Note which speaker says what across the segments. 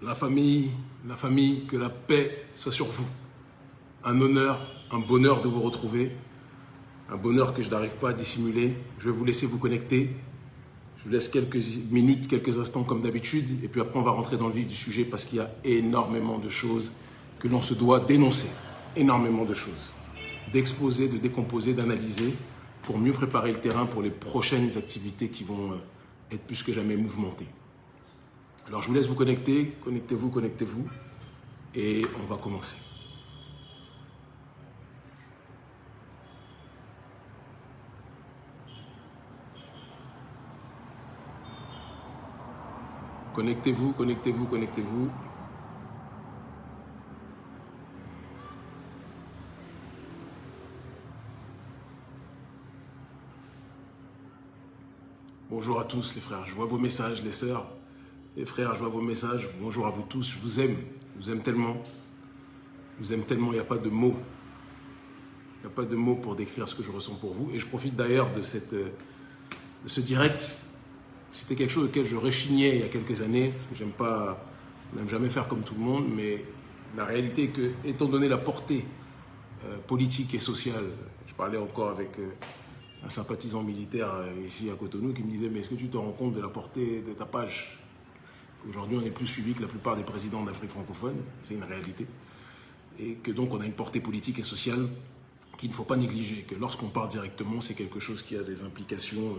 Speaker 1: la famille, que la paix soit sur vous. Un honneur, un bonheur de vous retrouver, un bonheur que je n'arrive pas à dissimuler. Je vais vous laisser vous connecter. Je vous laisse quelques minutes, quelques instants comme d'habitude, et puis après on va rentrer dans le vif du sujet parce qu'il y a énormément de choses que l'on se doit dénoncer. Énormément de choses. D'exposer, de décomposer, d'analyser pour mieux préparer le terrain pour les prochaines activités qui vont être plus que jamais mouvementées. Alors je vous laisse vous connecter, connectez-vous, et on va commencer. Connectez-vous. Bonjour à tous les frères, je vois vos messages, les sœurs, les frères, je vois vos messages. Bonjour à vous tous, je vous aime tellement. Je vous aime tellement, il n'y a pas de mots. Il n'y a pas de mots pour décrire ce que je ressens pour vous. Et je profite d'ailleurs de ce direct. C'était quelque chose auquel je rechignais il y a quelques années, parce que je n'aime jamais faire comme tout le monde, mais la réalité est que, étant donné la portée politique et sociale, je parlais encore avec un sympathisant militaire ici à Cotonou qui me disait « Mais est-ce que tu te rends compte de la portée de ta page ?» Aujourd'hui, on est plus suivi que la plupart des présidents d'Afrique francophone, c'est une réalité. Et que donc, on a une portée politique et sociale qu'il ne faut pas négliger. Que lorsqu'on part directement, c'est quelque chose qui a des implications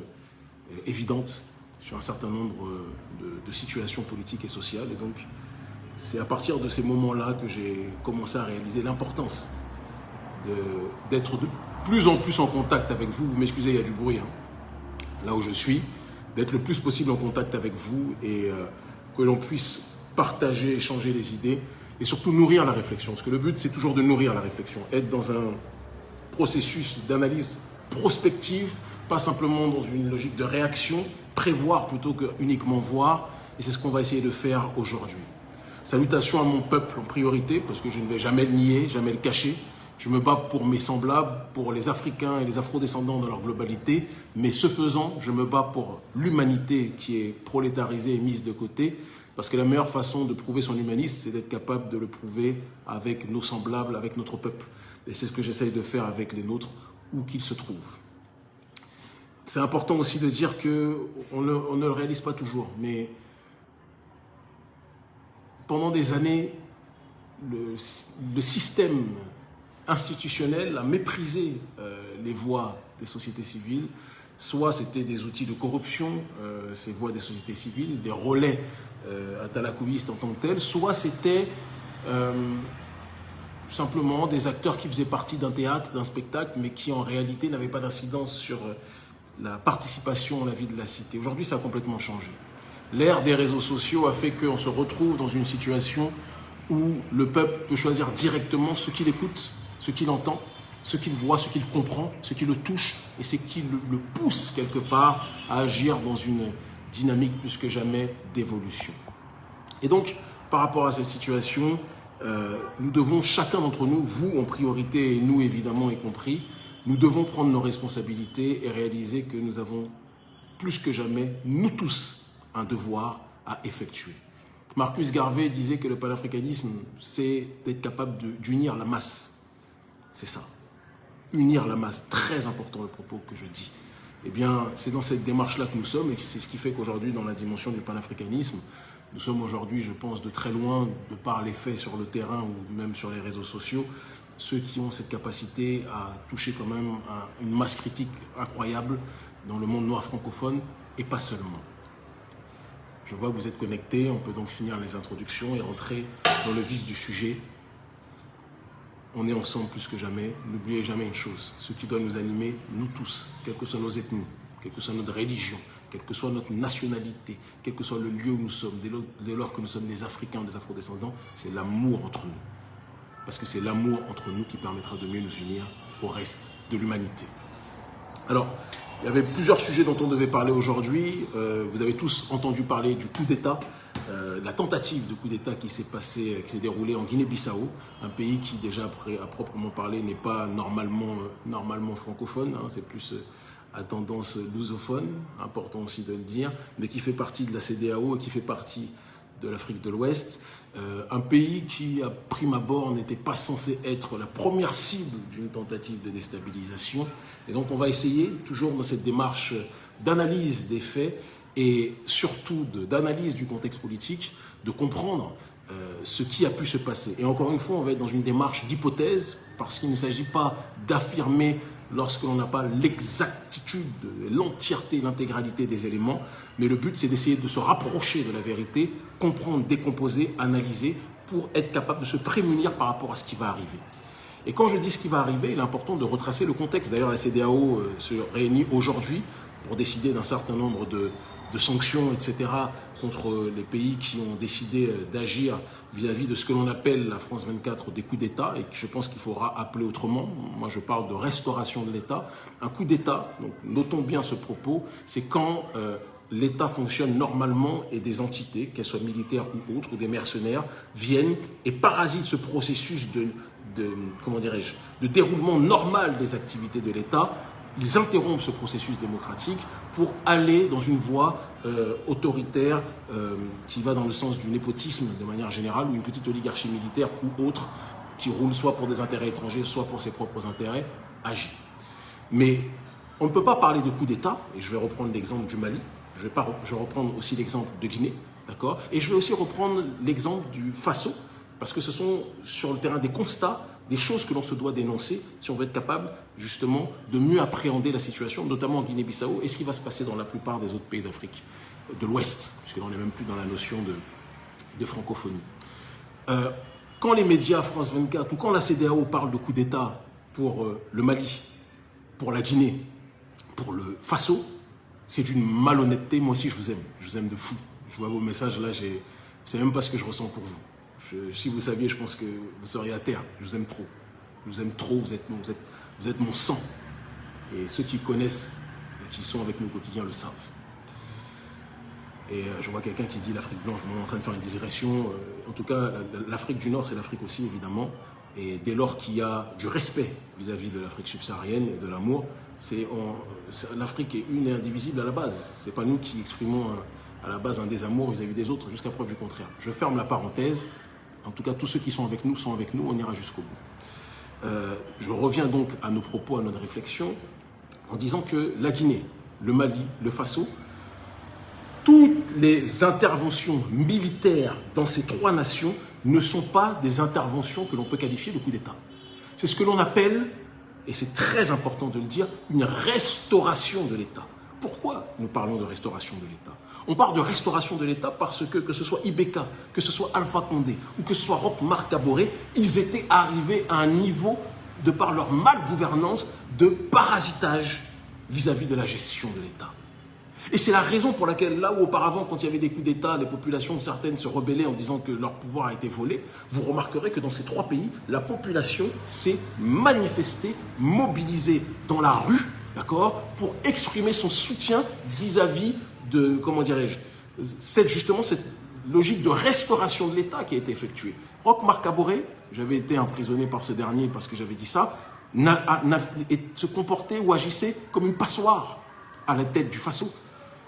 Speaker 1: évidentes sur un certain nombre de situations politiques et sociales. Et donc, c'est à partir de ces moments-là que j'ai commencé à réaliser l'importance d'être de plus en plus en contact avec vous. Vous m'excusez, il y a du bruit, là où je suis. D'être le plus possible en contact avec vous et que l'on puisse partager, échanger les idées et surtout nourrir la réflexion. Parce que le but, c'est toujours de nourrir la réflexion. Être dans un processus d'analyse prospective, pas simplement dans une logique de réaction, prévoir plutôt que uniquement voir. Et c'est ce qu'on va essayer de faire aujourd'hui. Salutations à mon peuple en priorité, parce que je ne vais jamais le nier, jamais le cacher. Je me bats pour mes semblables, pour les Africains et les Afro-descendants dans leur globalité. Mais ce faisant, je me bats pour l'humanité qui est prolétarisée et mise de côté. Parce que la meilleure façon de prouver son humanisme, c'est d'être capable de le prouver avec nos semblables, avec notre peuple. Et c'est ce que j'essaye de faire avec les nôtres, où qu'ils se trouvent. C'est important aussi de dire qu'on ne le réalise pas toujours, mais pendant des années, le système institutionnel a méprisé les voix des sociétés civiles. Soit c'était des outils de corruption, ces voix des sociétés civiles, des relais atalakouistes en tant que tels, soit c'était simplement des acteurs qui faisaient partie d'un théâtre, d'un spectacle, mais qui en réalité n'avaient pas d'incidence sur la participation à la vie de la cité. Aujourd'hui, ça a complètement changé. L'ère des réseaux sociaux a fait qu'on se retrouve dans une situation où le peuple peut choisir directement ce qu'il écoute, ce qu'il entend, ce qu'il voit, ce qu'il comprend, ce qui le touche et ce qui le pousse quelque part à agir dans une dynamique plus que jamais d'évolution. Et donc, par rapport à cette situation, nous devons, chacun d'entre nous, vous en priorité et nous évidemment y compris, nous devons prendre nos responsabilités et réaliser que nous avons plus que jamais, nous tous, un devoir à effectuer. Marcus Garvey disait que le panafricanisme, c'est d'être capable d'unir la masse. C'est ça. Unir la masse, très important le propos que je dis. Eh bien, c'est dans cette démarche-là que nous sommes et c'est ce qui fait qu'aujourd'hui, dans la dimension du panafricanisme, nous sommes aujourd'hui, je pense, de très loin, de par les faits sur le terrain ou même sur les réseaux sociaux, ceux qui ont cette capacité à toucher quand même une masse critique incroyable dans le monde noir francophone et pas seulement. Je vois que vous êtes connectés, on peut donc finir les introductions et rentrer dans le vif du sujet. On est ensemble plus que jamais. N'oubliez jamais une chose, ce qui doit nous animer, nous tous, quelles que soient nos ethnies, quelle que soit notre religion, quelle que soit notre nationalité, quel que soit le lieu où nous sommes, dès lors que nous sommes des Africains ou des Afro-descendants, c'est l'amour entre nous. Parce que c'est l'amour entre nous qui permettra de mieux nous unir au reste de l'humanité. Alors, il y avait plusieurs sujets dont on devait parler aujourd'hui. Vous avez tous entendu parler du coup d'État, la tentative de coup d'État qui s'est déroulée en Guinée-Bissau, un pays qui déjà à proprement parler n'est pas normalement francophone, hein, c'est plus à tendance lusophone, important aussi de le dire, mais qui fait partie de la CEDEAO et qui fait partie de l'Afrique de l'Ouest, un pays qui, à prime abord, n'était pas censé être la première cible d'une tentative de déstabilisation. Et donc, on va essayer, toujours dans cette démarche d'analyse des faits et surtout d'analyse du contexte politique, de comprendre ce qui a pu se passer. Et encore une fois, on va être dans une démarche d'hypothèse, parce qu'il ne s'agit pas d'affirmer lorsque l'on n'a pas l'exactitude, l'entièreté, l'intégralité des éléments, mais le but c'est d'essayer de se rapprocher de la vérité, comprendre, décomposer, analyser, pour être capable de se prémunir par rapport à ce qui va arriver. Et quand je dis ce qui va arriver, il est important de retracer le contexte. D'ailleurs, la CEDEAO se réunit aujourd'hui pour décider d'un certain nombre de sanctions, etc., contre les pays qui ont décidé d'agir vis-à-vis de ce que l'on appelle la France 24 des coups d'État, et que je pense qu'il faudra appeler autrement. Moi, je parle de restauration de l'État. Un coup d'État, donc notons bien ce propos, c'est quand l'État fonctionne normalement et des entités, qu'elles soient militaires ou autres, ou des mercenaires, viennent et parasitent ce processus comment dirais-je, de déroulement normal des activités de l'État. Ils interrompent ce processus démocratique pour aller dans une voie autoritaire qui va dans le sens du népotisme de manière générale, ou une petite oligarchie militaire ou autre qui roule soit pour des intérêts étrangers, soit pour ses propres intérêts, agit. Mais on ne peut pas parler de coup d'État, et je vais reprendre l'exemple du Mali, je vais reprendre aussi l'exemple de Guinée, d'accord, et je vais aussi reprendre l'exemple du Faso, parce que ce sont sur le terrain des constats, des choses que l'on se doit dénoncer si on veut être capable justement de mieux appréhender la situation, notamment en Guinée-Bissau, et ce qui va se passer dans la plupart des autres pays d'Afrique de l'Ouest, puisque l'on n'est même plus dans la notion de francophonie. Quand les médias France 24 ou quand la CEDEAO parle de coup d'État pour le Mali, pour la Guinée, pour le Faso, c'est d'une malhonnêteté. Moi aussi, je vous aime de fou. Je vois vos messages là, je ne sais même pas ce que je ressens pour vous. Si vous saviez, je pense que vous seriez à terre. Je vous aime trop. Je vous aime trop, vous êtes mon sang. Et ceux qui connaissent, qui sont avec nous au quotidien, le savent. Et je vois quelqu'un qui dit l'Afrique blanche, on est en train de faire une digression. En tout cas, l'Afrique du Nord, c'est l'Afrique aussi, évidemment. Et dès lors qu'il y a du respect vis-à-vis de l'Afrique subsaharienne et de l'amour, l'Afrique est une et indivisible à la base. Ce n'est pas nous qui exprimons à la base un désamour vis-à-vis des autres, jusqu'à preuve du contraire. Je ferme la parenthèse. En tout cas, tous ceux qui sont avec nous, on ira jusqu'au bout. Je reviens donc à nos propos, à notre réflexion, en disant que la Guinée, le Mali, le Faso, toutes les interventions militaires dans ces trois nations ne sont pas des interventions que l'on peut qualifier de coup d'État. C'est ce que l'on appelle, et c'est très important de le dire, une restauration de l'État. Pourquoi nous parlons de restauration de l'État? On parle de restauration de l'État parce que ce soit Ibeka, que ce soit Alpha Condé ou que ce soit Roch Marc Kaboré, ils étaient arrivés à un niveau, de par leur malgouvernance, de parasitage vis-à-vis de la gestion de l'État. Et c'est la raison pour laquelle, là où auparavant, quand il y avait des coups d'État, les populations, certaines se rebellaient en disant que leur pouvoir a été volé, vous remarquerez que dans ces trois pays, la population s'est manifestée, mobilisée dans la rue, d'accord, pour exprimer son soutien vis-à-vis de, comment dirais-je, justement cette logique de restauration de l'État qui a été effectuée. Roch Marc Kaboré, j'avais été emprisonné par ce dernier parce que j'avais dit ça, se comportait ou agissait comme une passoire à la tête du Faso.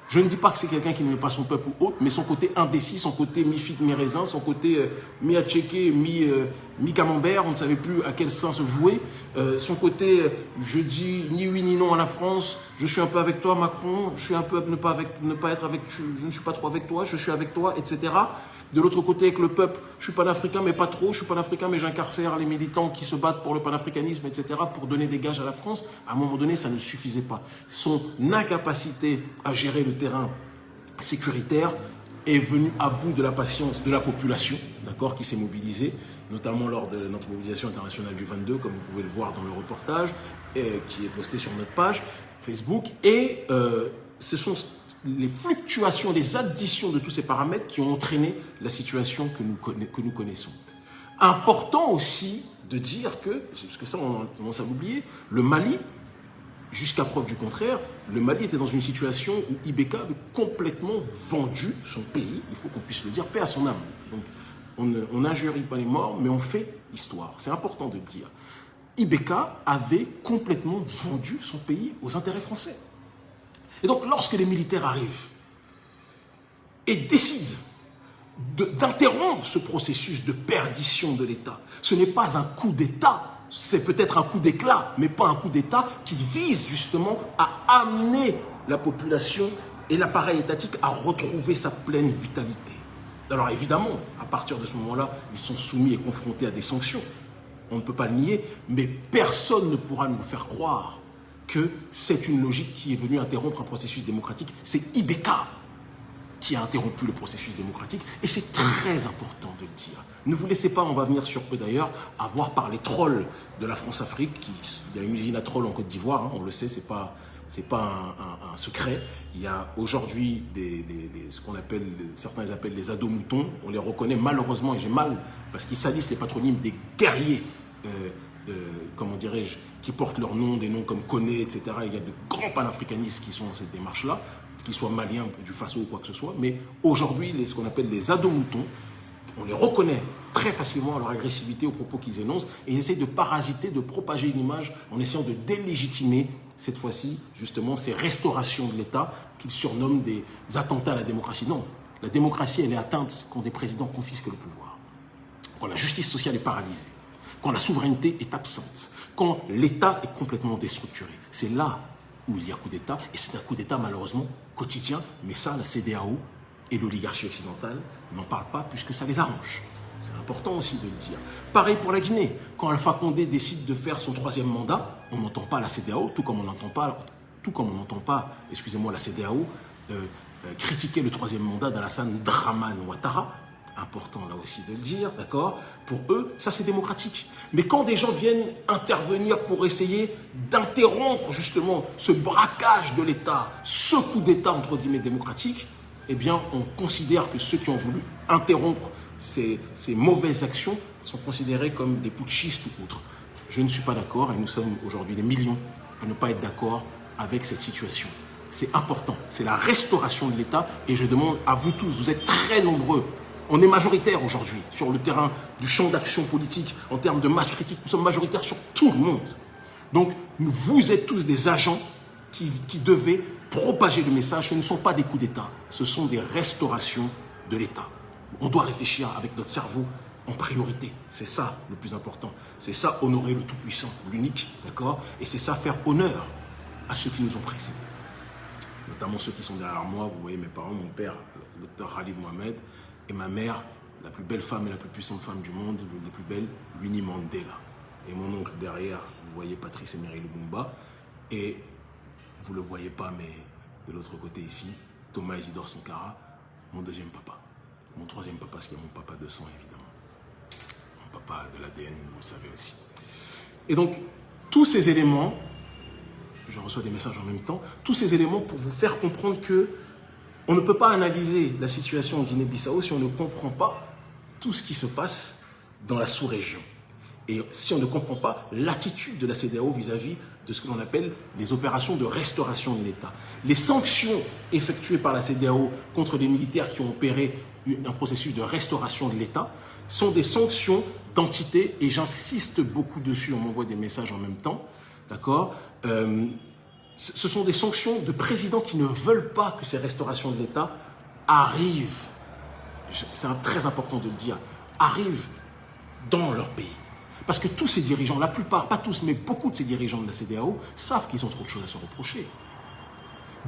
Speaker 1: Je ne dis pas que c'est quelqu'un qui n'aimait pas son peuple ou autre, mais son côté indécis, son côté mi-figue, mi-raisin, son côté mi-atchéké, mi-camembert, on ne savait plus à quel sens se vouer. Son côté, je dis ni oui ni non à la France, je suis un peu avec toi Macron, je suis un peu ne pas être avec, je ne suis pas trop avec toi, je suis avec toi, etc. De l'autre côté, avec le peuple, je suis panafricain, mais pas trop. Je suis panafricain, mais j'incarcère les militants qui se battent pour le panafricanisme, etc., pour donner des gages à la France. À un moment donné, ça ne suffisait pas. Son incapacité à gérer le terrain sécuritaire est venue à bout de la patience de la population, d'accord, qui s'est mobilisée, notamment lors de notre mobilisation internationale du 22, comme vous pouvez le voir dans le reportage, qui est posté sur notre page Facebook. Et ce sont les fluctuations, les additions de tous ces paramètres qui ont entraîné la situation que nous connaissons. Important aussi de dire que, parce que ça on commence à l'oublier, le Mali, jusqu'à preuve du contraire, le Mali était dans une situation où Ibeka avait complètement vendu son pays, il faut qu'on puisse le dire, paix à son âme. Donc on n'injurie pas les morts, mais on fait histoire, c'est important de le dire. Ibeka avait complètement vendu son pays aux intérêts français. Et donc, lorsque les militaires arrivent et décident d'interrompre ce processus de perdition de l'État. Ce n'est pas un coup d'État, c'est peut-être un coup d'éclat, mais pas un coup d'État qui vise justement à amener la population et l'appareil étatique à retrouver sa pleine vitalité. Alors évidemment, à partir de ce moment-là, ils sont soumis et confrontés à des sanctions. On ne peut pas le nier, mais personne ne pourra nous faire croire que c'est une logique qui est venue interrompre un processus démocratique. C'est Ibeka qui a interrompu le processus démocratique, et c'est très important de le dire. Ne vous laissez pas, on va venir sur eux d'ailleurs, avoir par les trolls de la France-Afrique. Il y a une usine à trolls en Côte d'Ivoire, hein, on le sait, c'est pas un secret. Il y a aujourd'hui ce qu'on appelle, certains les appellent les ados-moutons. On les reconnaît malheureusement, et j'ai mal, parce qu'ils salissent les patronymes des guerriers, comment dirais-je, qui portent leur nom, des noms comme Koné, etc. Il y a de grands panafricanistes qui sont dans cette démarche-là, qu'ils soient maliens, du Faso ou quoi que ce soit. Mais aujourd'hui, ce qu'on appelle les ados-moutons, on les reconnaît très facilement à leur agressivité aux propos qu'ils énoncent, et ils essayent de parasiter, de propager une image en essayant de délégitimer, cette fois-ci, justement, ces restaurations de l'État qu'ils surnomment des attentats à la démocratie. Non, la démocratie, elle est atteinte quand des présidents confisquent le pouvoir, quand la justice sociale est paralysée, quand la souveraineté est absente, quand l'État est complètement déstructuré. C'est là où il y a coup d'État, et c'est un coup d'État malheureusement quotidien, mais ça, la CEDEAO et l'oligarchie occidentale n'en parlent pas puisque ça les arrange. C'est important aussi de le dire. Pareil pour la Guinée. Quand Alpha Condé décide de faire son 3e mandat, on n'entend pas la CEDEAO, tout comme on n'entend pas, excusez-moi, la CEDEAO critiquer le 3e mandat d'Alassane Dramane Ouattara. Important là aussi de le dire, d'accord? Pour eux, ça c'est démocratique. Mais quand des gens viennent intervenir pour essayer d'interrompre justement ce braquage de l'État, ce coup d'État entre guillemets démocratique, eh bien on considère que ceux qui ont voulu interrompre ces mauvaises actions sont considérés comme des putschistes ou autres. Je ne suis pas d'accord, et nous sommes aujourd'hui des millions à ne pas être d'accord avec cette situation. C'est important, c'est la restauration de l'État, et je demande à vous tous, vous êtes très nombreux. On est majoritaire aujourd'hui sur le terrain du champ d'action politique, en termes de masse critique, nous sommes majoritaires sur tout le monde. Donc, vous êtes tous des agents qui devaient propager le message. Ce ne sont pas des coups d'État, ce sont des restaurations de l'État. On doit réfléchir avec notre cerveau en priorité. C'est ça le plus important. C'est ça honorer le Tout-Puissant, l'unique, d'accord? Et c'est ça faire honneur à ceux qui nous ont précédés. Notamment ceux qui sont derrière moi. Vous voyez mes parents, mon père, le docteur Khalid Mohamed, et ma mère, la plus belle femme et la plus puissante femme du monde, l'une des plus belles, Winnie Mandela. Et mon oncle derrière, vous voyez Patrice Emery Lumumba. Et vous ne le voyez pas, mais de l'autre côté ici, Thomas Isidore Sankara, mon 2e papa. Mon 3e papa, c'est mon papa de sang, évidemment. Mon papa de l'ADN, vous le savez aussi. Et donc, tous ces éléments, je reçois des messages en même temps, tous ces éléments pour vous faire comprendre que on ne peut pas analyser la situation en Guinée-Bissau si on ne comprend pas tout ce qui se passe dans la sous-région. Et si on ne comprend pas l'attitude de la CEDEAO vis-à-vis de ce que l'on appelle les opérations de restauration de l'État. Les sanctions effectuées par la CEDEAO contre les militaires qui ont opéré un processus de restauration de l'État sont des sanctions d'entité, et j'insiste beaucoup dessus, on m'envoie des messages en même temps, d'accord? Ce sont des sanctions de présidents qui ne veulent pas que ces restaurations de l'État arrivent, c'est très important de le dire, arrivent dans leur pays. Parce que tous ces dirigeants, la plupart, pas tous, mais beaucoup de ces dirigeants de la CEDEAO savent qu'ils ont trop de choses à se reprocher.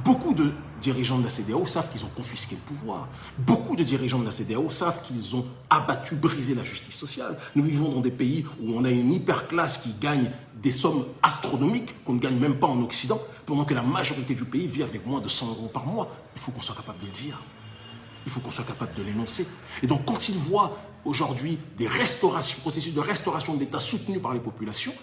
Speaker 1: Beaucoup de dirigeants de la CEDEAO savent qu'ils ont confisqué le pouvoir. Beaucoup de dirigeants de la CEDEAO savent qu'ils ont abattu, brisé la justice sociale. Nous vivons dans des pays où on a une hyperclasse qui gagne des sommes astronomiques qu'on ne gagne même pas en Occident, pendant que la majorité du pays vit avec moins de 100 € par mois. Il faut qu'on soit capable de le dire. Il faut qu'on soit capable de l'énoncer. Et donc, quand ils voient aujourd'hui des processus de restauration de l'État soutenus par les populations,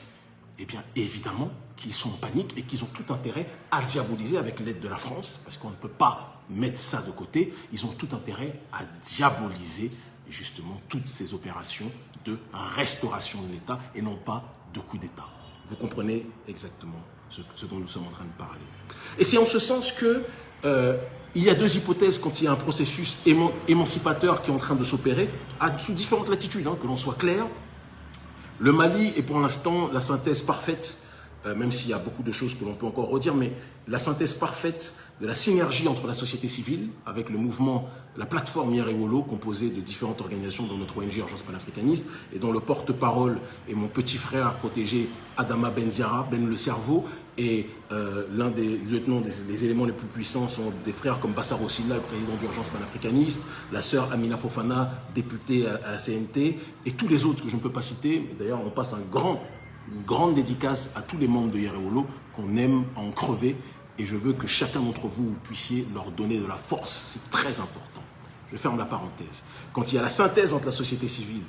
Speaker 1: eh bien, évidemment qu'ils sont en panique et qu'ils ont tout intérêt à diaboliser avec l'aide de la France, parce qu'on ne peut pas mettre ça de côté. Ils ont tout intérêt à diaboliser, justement, toutes ces opérations de restauration de l'État et non pas de coup d'État. Vous comprenez exactement ce dont nous sommes en train de parler. Et c'est en ce sens que il y a 2 hypothèses quand il y a un processus émancipateur qui est en train de s'opérer, sous différentes latitudes, que l'on soit clair. Le Mali est pour l'instant la synthèse parfaite même s'il y a beaucoup de choses que l'on peut encore redire, mais la synthèse parfaite de la synergie entre la société civile, avec le mouvement, la plateforme Yerewolo, composée de différentes organisations, dont notre ONG Urgence panafricaniste, et dont le porte-parole est mon petit frère protégé, Adama Benziara, Ben le Cerveau, et l'un des lieutenants, les éléments les plus puissants sont des frères comme Bassaro Silla, le président d'Urgence panafricaniste, la sœur Amina Fofana, députée à la CNT, et tous les autres que je ne peux pas citer. D'ailleurs, on passe une grande dédicace à tous les membres de Yerewolo qu'on aime à en crever, et je veux que chacun d'entre vous puissiez leur donner de la force. C'est très important. Je ferme la parenthèse. Quand il y a la synthèse entre la société civile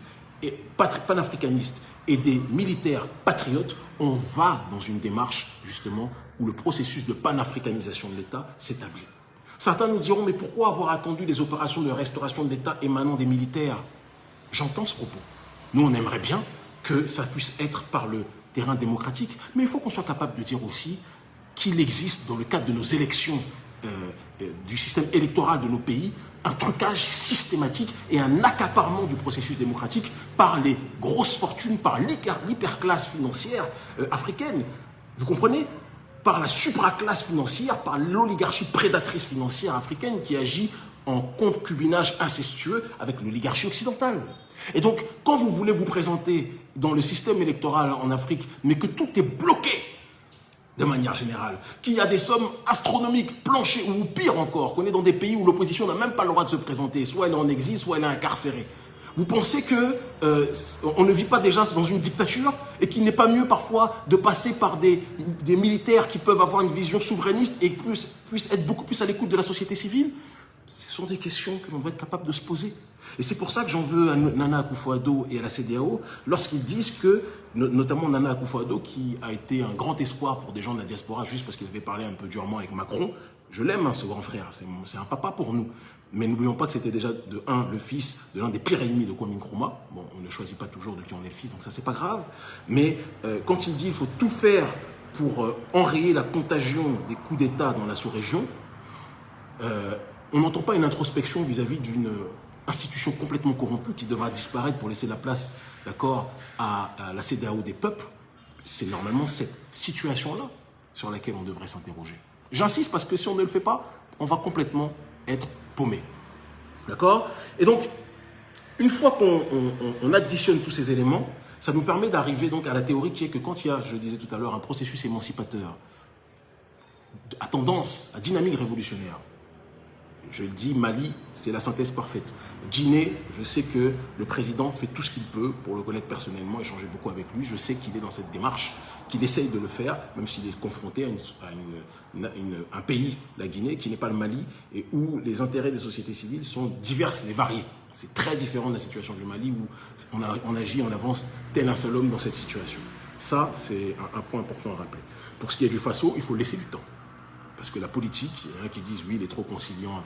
Speaker 1: et panafricaniste et des militaires patriotes, on va dans une démarche justement où le processus de panafricanisation de l'État s'établit. Certains nous diront, mais pourquoi avoir attendu les opérations de restauration de l'État émanant des militaires? J'entends ce propos. Nous, on aimerait bien que ça puisse être par le terrain démocratique, mais il faut qu'on soit capable de dire aussi qu'il existe dans le cadre de nos élections, du système électoral de nos pays, un trucage systématique et un accaparement du processus démocratique par les grosses fortunes, par l'hyperclasse financière africaine. Vous comprenez? Par la supraclasse financière, par l'oligarchie prédatrice financière africaine qui agit en concubinage incestueux avec l'oligarchie occidentale. Et donc, quand vous voulez vous présenter dans le système électoral en Afrique, mais que tout est bloqué de manière générale, qu'il y a des sommes astronomiques, planchées, ou pire encore, qu'on est dans des pays où l'opposition n'a même pas le droit de se présenter, soit elle est en exil, soit elle est incarcérée. Vous pensez que on ne vit pas déjà dans une dictature et qu'il n'est pas mieux parfois de passer par des militaires qui peuvent avoir une vision souverainiste et puissent être beaucoup plus à l'écoute de la société civile? Ce sont des questions que l'on doit être capable de se poser. Et c'est pour ça que j'en veux à Nana Akufo-Addo et à la CEDEAO lorsqu'ils disent que, notamment Nana Akufo-Addo, qui a été un grand espoir pour des gens de la diaspora juste parce qu'il avait parlé un peu durement avec Macron. Je l'aime, hein, ce grand frère, c'est un papa pour nous. Mais n'oublions pas que c'était déjà le fils de l'un des pires ennemis de Kwame Nkrumah. Bon, on ne choisit pas toujours de qui on est le fils, donc ça c'est pas grave. Mais quand il dit qu'il faut tout faire pour enrayer la contagion des coups d'État dans la sous-région, on n'entend pas une introspection vis-à-vis d'une institution complètement corrompue qui devra disparaître pour laisser la place, d'accord, à la CEDEAO des peuples. C'est normalement cette situation-là sur laquelle on devrait s'interroger. J'insiste parce que si on ne le fait pas, on va complètement être paumé. D'accord? Et donc, une fois qu'on additionne tous ces éléments, ça nous permet d'arriver donc à la théorie qui est que quand il y a, je le disais tout à l'heure, un processus émancipateur à tendance, à dynamique révolutionnaire, je le dis, Mali, c'est la synthèse parfaite. Guinée, je sais que le président fait tout ce qu'il peut, pour le connaître personnellement, échanger beaucoup avec lui. Je sais qu'il est dans cette démarche, qu'il essaye de le faire, même s'il est confronté à un pays, la Guinée, qui n'est pas le Mali, et où les intérêts des sociétés civiles sont divers et variés. C'est très différent de la situation du Mali, où on agit, on avance tel un seul homme dans cette situation. Ça, c'est un point important à rappeler. Pour ce qui est du Faso, il faut laisser du temps. Parce que la politique, il y en a qui disent oui, il est trop conciliant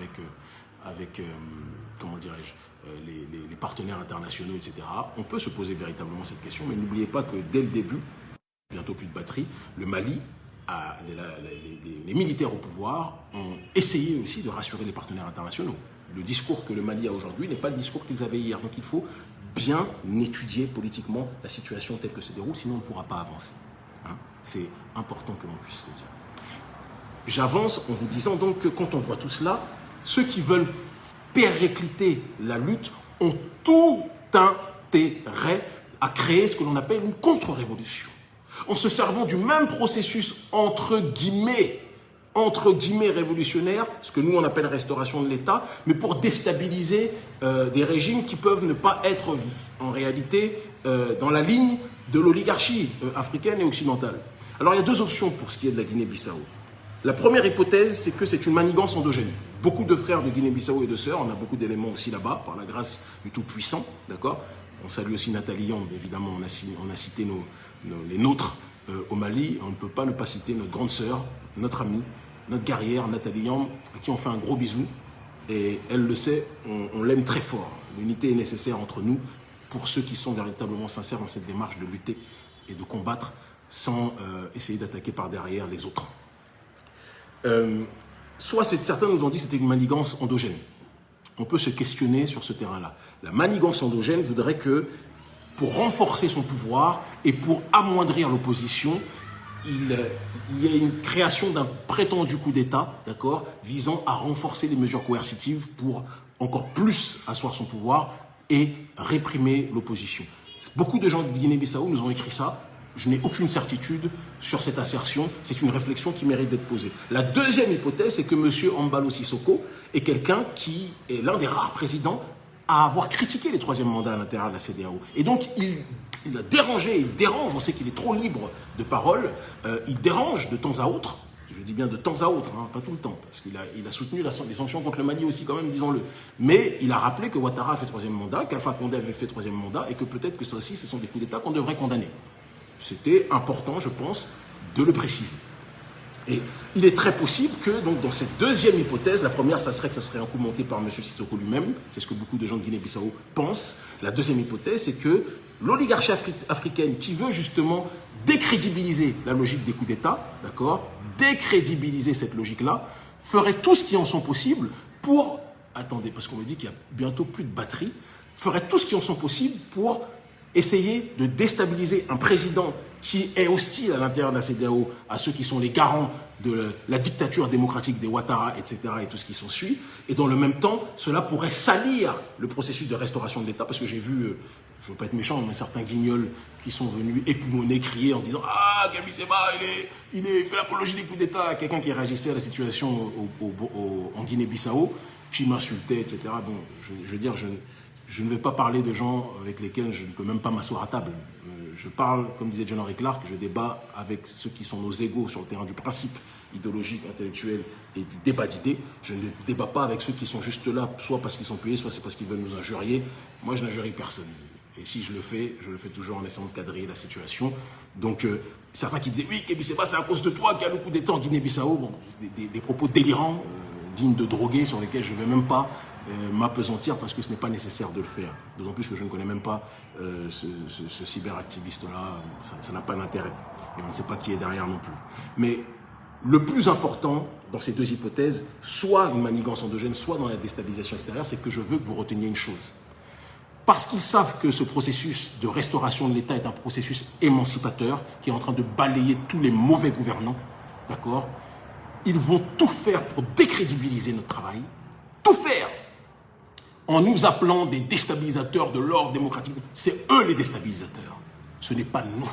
Speaker 1: avec comment dirais-je, les partenaires internationaux, etc. On peut se poser véritablement cette question, mais n'oubliez pas que dès le début, bientôt plus de batterie, le Mali, les militaires au pouvoir ont essayé aussi de rassurer les partenaires internationaux. Le discours que le Mali a aujourd'hui n'est pas le discours qu'ils avaient hier. Donc il faut bien étudier politiquement la situation telle que se déroule, sinon on ne pourra pas avancer. Hein? C'est important que l'on puisse le dire. J'avance en vous disant donc que quand on voit tout cela, ceux qui veulent péricliter la lutte ont tout intérêt à créer ce que l'on appelle une contre-révolution. En se servant du même processus entre guillemets révolutionnaire, ce que nous on appelle restauration de l'État, mais pour déstabiliser des régimes qui peuvent ne pas être en réalité dans la ligne de l'oligarchie africaine et occidentale. Alors il y a deux options pour ce qui est de la Guinée-Bissau. La première hypothèse, c'est que c'est une manigance endogène. Beaucoup de frères de Guinée-Bissau et de sœurs, on a beaucoup d'éléments aussi là-bas, par la grâce du Tout-Puissant, d'accord? On salue aussi Nathalie Yamb, évidemment, on a cité les nôtres au Mali, on ne peut pas ne pas citer notre grande sœur, notre amie, notre guerrière, Nathalie Yamb, à qui on fait un gros bisou, et elle le sait, on l'aime très fort. L'unité est nécessaire entre nous, pour ceux qui sont véritablement sincères dans cette démarche de lutter et de combattre, sans essayer d'attaquer par derrière les autres. Certains nous ont dit que c'était une manigance endogène. On peut se questionner sur ce terrain-là. La manigance endogène voudrait que, pour renforcer son pouvoir et pour amoindrir l'opposition, il y a une création d'un prétendu coup d'État, d'accord, visant à renforcer les mesures coercitives pour encore plus asseoir son pouvoir et réprimer l'opposition. Beaucoup de gens de Guinée-Bissau nous ont écrit ça. Je n'ai aucune certitude sur cette assertion. C'est une réflexion qui mérite d'être posée. La deuxième hypothèse, c'est que M. Embalo Sissoko est quelqu'un qui est l'un des rares présidents à avoir critiqué les troisièmes mandats à l'intérieur de la CEDEAO. Et donc, il a dérangé, il dérange, on sait qu'il est trop libre de parole, il dérange de temps à autre, je dis bien de temps à autre, hein, pas tout le temps, parce qu'il a soutenu les sanctions contre le Mali aussi quand même, disons-le. Mais il a rappelé que Ouattara a fait troisième mandat, qu'Alpha Condé avait fait troisième mandat, et que peut-être que ça aussi, ce sont des coups d'État qu'on devrait condamner. C'était important, je pense, de le préciser. Et il est très possible que, donc, dans cette deuxième hypothèse, la première, ça serait que ça serait un coup monté par M. Sissoko lui-même, c'est ce que beaucoup de gens de Guinée-Bissau pensent. La deuxième hypothèse, c'est que l'oligarchie africaine qui veut justement décrédibiliser la logique des coups d'État, d'accord, décrédibiliser cette logique-là, ferait tout ce qui en sont possible pour, attendez, parce qu'on me dit qu'il y a bientôt plus de batterie, ferait tout ce qui en sont possible pour essayer de déstabiliser un président qui est hostile à l'intérieur de la CEDEAO à ceux qui sont les garants de la dictature démocratique des Ouattara, etc., et tout ce qui s'ensuit. Et dans le même temps, cela pourrait salir le processus de restauration de l'État, parce que j'ai vu, je ne veux pas être méchant, mais certains guignols qui sont venus époumoner, crier en disant « Ah, Gabi Seba, il fait l'apologie des coups d'État », quelqu'un qui réagissait à la situation en Guinée-Bissau, qui m'insultait, etc. Bon, je veux dire, je ne vais pas parler de gens avec lesquels je ne peux même pas m'asseoir à table. Je parle, comme disait John-Henri Clark, je débat avec ceux qui sont nos égaux sur le terrain du principe idéologique, intellectuel et du débat d'idées. Je ne débat pas avec ceux qui sont juste là, soit parce qu'ils sont payés, soit c'est parce qu'ils veulent nous injurier. Moi, je n'injurie personne. Et si je le fais toujours en essayant de cadrer la situation. Donc, certains qui disaient « Oui, Kébi Seba, c'est à cause de toi qu'il y a le coup d'État en Guinée-Bissau. » Bon, des propos délirants, dignes de drogués, sur lesquels je ne vais même pas m'apesantir parce que ce n'est pas nécessaire de le faire. D'autant plus que je ne connais même pas ce cyberactiviste-là, ça n'a pas d'intérêt. Et on ne sait pas qui est derrière non plus. Mais le plus important dans ces deux hypothèses, soit une manigance endogène, soit dans la déstabilisation extérieure, c'est que je veux que vous reteniez une chose. Parce qu'ils savent que ce processus de restauration de l'État est un processus émancipateur qui est en train de balayer tous les mauvais gouvernants, d'accord ? Ils vont tout faire pour décrédibiliser notre travail, tout faire en nous appelant des déstabilisateurs de l'ordre démocratique. C'est eux les déstabilisateurs, ce n'est pas nous.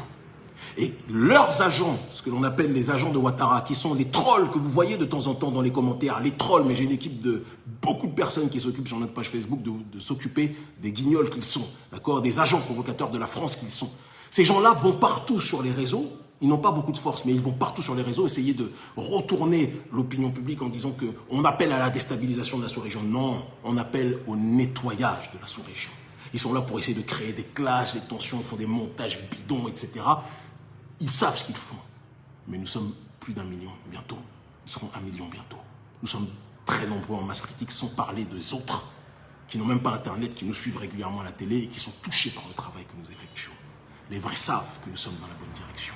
Speaker 1: Et leurs agents, ce que l'on appelle les agents de Ouattara, qui sont les trolls que vous voyez de temps en temps dans les commentaires, les trolls, mais j'ai une équipe de beaucoup de personnes qui s'occupent sur notre page Facebook de s'occuper des guignols qu'ils sont, d'accord, des agents provocateurs de la France qu'ils sont. Ces gens-là vont partout sur les réseaux. Ils n'ont pas beaucoup de force, mais ils vont partout sur les réseaux essayer de retourner l'opinion publique en disant qu'on appelle à la déstabilisation de la sous-région. Non, on appelle au nettoyage de la sous-région. Ils sont là pour essayer de créer des clashs, des tensions, ils font des montages bidons, etc. Ils savent ce qu'ils font. Mais nous sommes plus d'1 million bientôt. Nous serons 1 million bientôt. Nous sommes très nombreux en masse critique, sans parler des autres qui n'ont même pas Internet, qui nous suivent régulièrement à la télé et qui sont touchés par le travail que nous effectuons. Les vrais savent que nous sommes dans la bonne direction.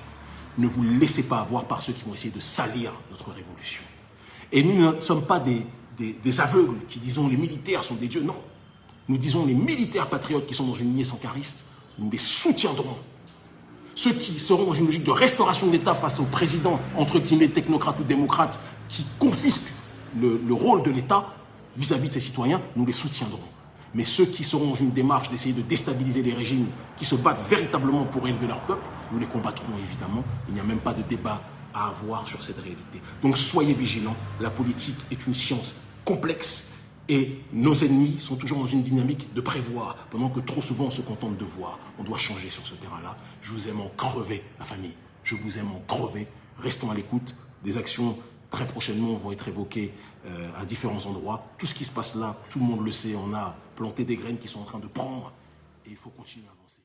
Speaker 1: Ne vous laissez pas avoir par ceux qui vont essayer de salir notre révolution. Et nous ne sommes pas des aveugles qui disons les militaires sont des dieux. Non. Nous disons les militaires patriotes qui sont dans une lignée sankariste, nous les soutiendrons. Ceux qui seront dans une logique de restauration de l'État face au président, entre guillemets, technocrate ou démocrate, qui confisque le rôle de l'État vis-à-vis de ses citoyens, nous les soutiendrons. Mais ceux qui seront dans une démarche d'essayer de déstabiliser les régimes, qui se battent véritablement pour élever leur peuple, nous les combattrons évidemment. Il n'y a même pas de débat à avoir sur cette réalité. Donc soyez vigilants, la politique est une science complexe et nos ennemis sont toujours dans une dynamique de prévoir, pendant que trop souvent on se contente de voir. On doit changer sur ce terrain-là. Je vous aime en crever, la famille. Je vous aime en crever. Restons à l'écoute. Des actions très prochainement vont être évoquées à différents endroits. Tout ce qui se passe là, tout le monde le sait, on a planté des graines qui sont en train de prendre et il faut continuer à avancer.